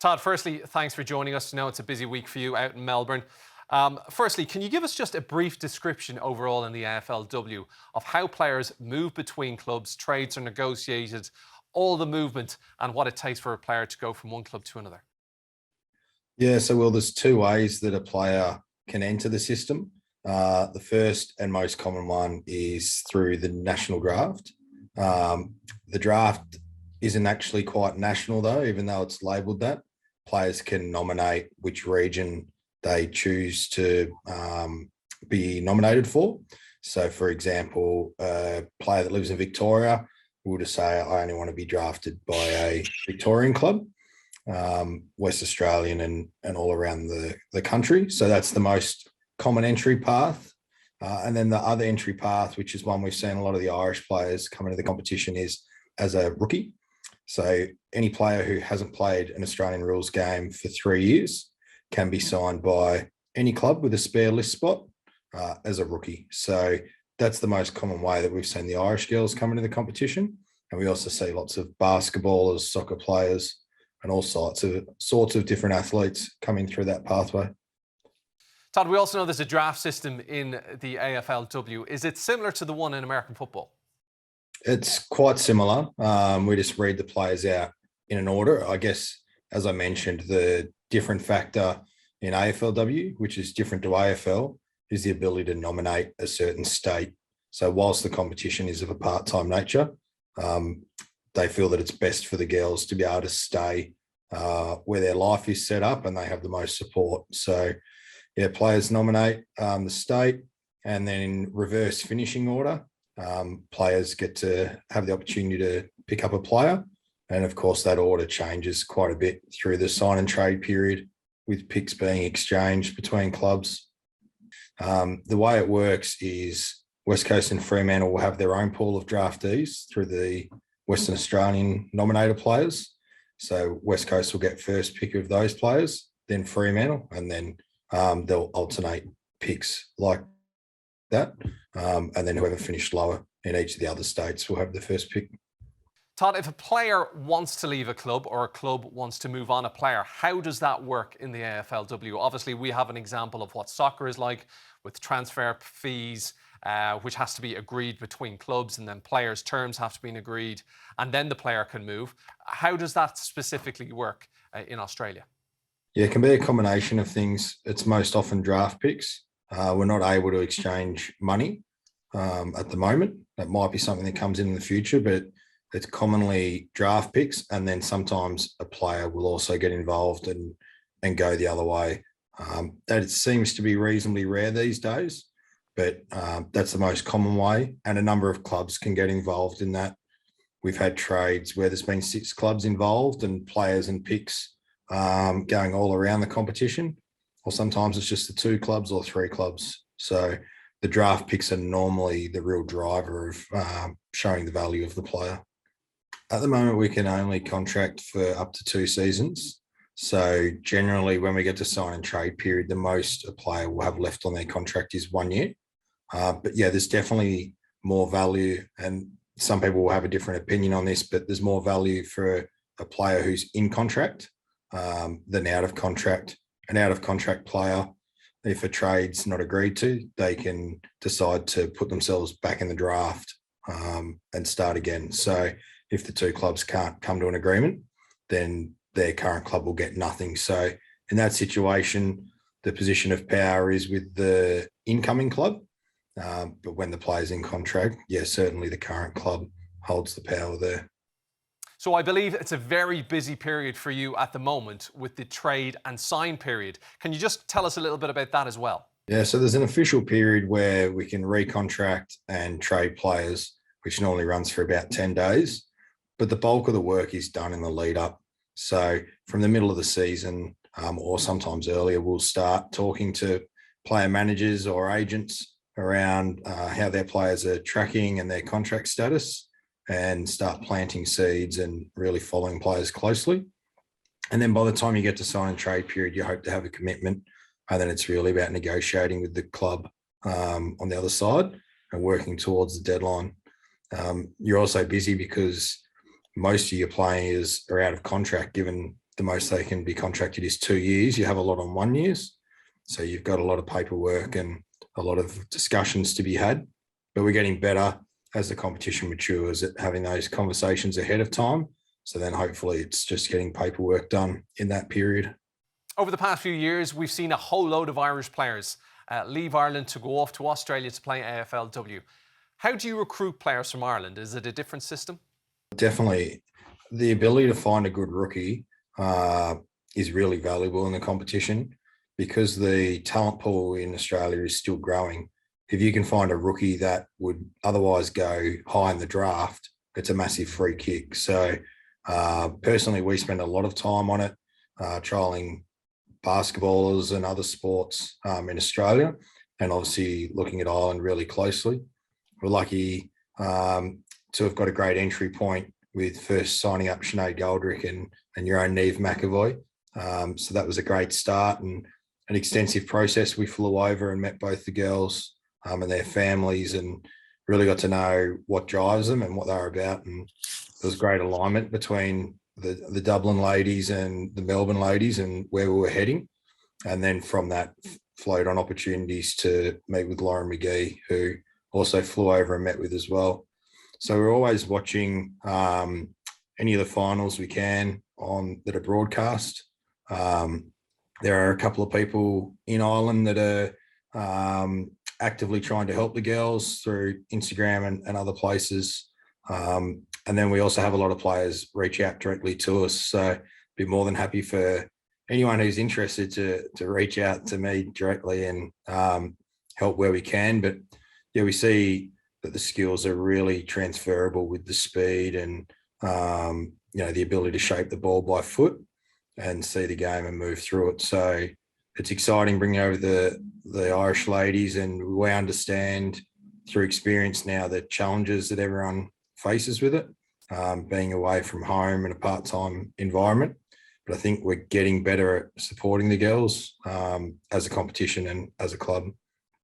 Todd, firstly, thanks for joining us. I know it's a busy week for you out in Melbourne. Firstly, can you give us just a brief description overall in the AFLW of how players move between clubs, trades are negotiated, all the movement and what it takes for a player to go from one club to another? Yeah, so Will, there's two ways that a player can enter the system. The first and most common one is through the national draft. The draft isn't actually quite national though, even though it's labelled that. Players can nominate which region they choose to be nominated for. So, for example, a player that lives in Victoria will just say, I only want to be drafted by a Victorian club, West Australian and all around the country. So that's the most common entry path. And then the other entry path, which is one we've seen a lot of the Irish players come into the competition, is as a rookie. So any player who hasn't played an Australian rules game for 3 years can be signed by any club with a spare list spot as a rookie. So that's the most common way that we've seen the Irish girls come into the competition. And we also see lots of basketballers, soccer players, and all sorts of different athletes coming through that pathway. Todd, we also know there's a draft system in the AFLW. Is it similar to the one in American football? It's quite similar. We just read the players out in an order. I guess, as I mentioned, the different factor in AFLW, which is different to AFL, is the ability to nominate a certain state. So whilst the competition is of a part-time nature, they feel that it's best for the girls to be able to stay where their life is set up and they have the most support. So, yeah, players nominate the state, and then in reverse finishing order, players get to have the opportunity to pick up a player. And of course, that order changes quite a bit through the sign and trade period, with picks being exchanged between clubs. The way it works is West Coast and Fremantle will have their own pool of draftees through the Western Australian nominated players. So West Coast will get first pick of those players, then Fremantle, and then they'll alternate picks like that. And then whoever finished lower in each of the other states will have the first pick. Todd, if a player wants to leave a club or a club wants to move on a player, how does that work in the AFLW? Obviously, we have an example of what soccer is like with transfer fees, which has to be agreed between clubs, and then players' terms have to be agreed, and then the player can move. How does that specifically work in Australia? Yeah, it can be a combination of things. It's most often draft picks. We're not able to exchange money at the moment. That might be something that comes in the future, but it's commonly draft picks, and then sometimes a player will also get involved and go the other way. That seems to be reasonably rare these days, but that's the most common way, and a number of clubs can get involved in that. We've had trades where there's been 6 clubs involved and players and picks going all around the competition, or sometimes it's just the 2 clubs or 3 clubs. So the draft picks are normally the real driver of showing the value of the player. At the moment, we can only contract for up to 2 seasons. So generally, when we get to sign and trade period, the most a player will have left on their contract is 1 year. But yeah, there's definitely more value, and some people will have a different opinion on this, but there's more value for a player who's in contract than out of contract. An out of contract player, if a trade's not agreed to, they can decide to put themselves back in the draft and start again. So if the 2 clubs can't come to an agreement, then their current club will get nothing. So in that situation, the position of power is with the incoming club. But when the player's in contract, yeah, certainly the current club holds the power there. So I believe it's a very busy period for you at the moment with the trade and sign period. Can you just tell us a little bit about that as well? Yeah, so there's an official period where we can recontract and trade players, which normally runs for about 10 days. But the bulk of the work is done in the lead up. So from the middle of the season, or sometimes earlier, we'll start talking to player managers or agents around how their players are tracking and their contract status, and start planting seeds and really following players closely. And then by the time you get to sign and trade period, you hope to have a commitment. And then it's really about negotiating with the club on the other side and working towards the deadline. You're also busy because most of your players are out of contract, given the most they can be contracted is 2 years. You have a lot on 1 years. So you've got a lot of paperwork and a lot of discussions to be had. But we're getting better as the competition matures at having those conversations ahead of time. So then hopefully it's just getting paperwork done in that period. Over the past few years, we've seen a whole load of Irish players leave Ireland to go off to Australia to play AFLW. How do you recruit players from Ireland? Is it a different system? Definitely. The ability to find a good rookie is really valuable in the competition because the talent pool in Australia is still growing. If you can find a rookie that would otherwise go high in the draft, it's a massive free kick. So personally, we spend a lot of time on it, trialing basketballers and other sports in Australia, and obviously looking at Ireland really closely. We're lucky to have got a great entry point with first signing up Sinead Goldrick and your own Niamh McEvoy. So that was a great start and an extensive process. We flew over and met both the girls and their families and really got to know what drives them and what they're about. And there was great alignment between the Dublin ladies and the Melbourne ladies and where we were heading. And then from that flowed on opportunities to meet with Lauren Magee, who also flew over and met with as well. So we're always watching any of the finals we can that are broadcast. There are a couple of people in Ireland that are actively trying to help the girls through Instagram and other places. And then we also have a lot of players reach out directly to us. So be more than happy for anyone who's interested to reach out to me directly and help where we can. But yeah, we see that the skills are really transferable with the speed and the ability to shape the ball by foot and see the game and move through it. So it's exciting bringing over the Irish ladies, and we understand through experience now the challenges that everyone faces with it, being away from home in a part-time environment. But I think we're getting better at supporting the girls as a competition and as a club.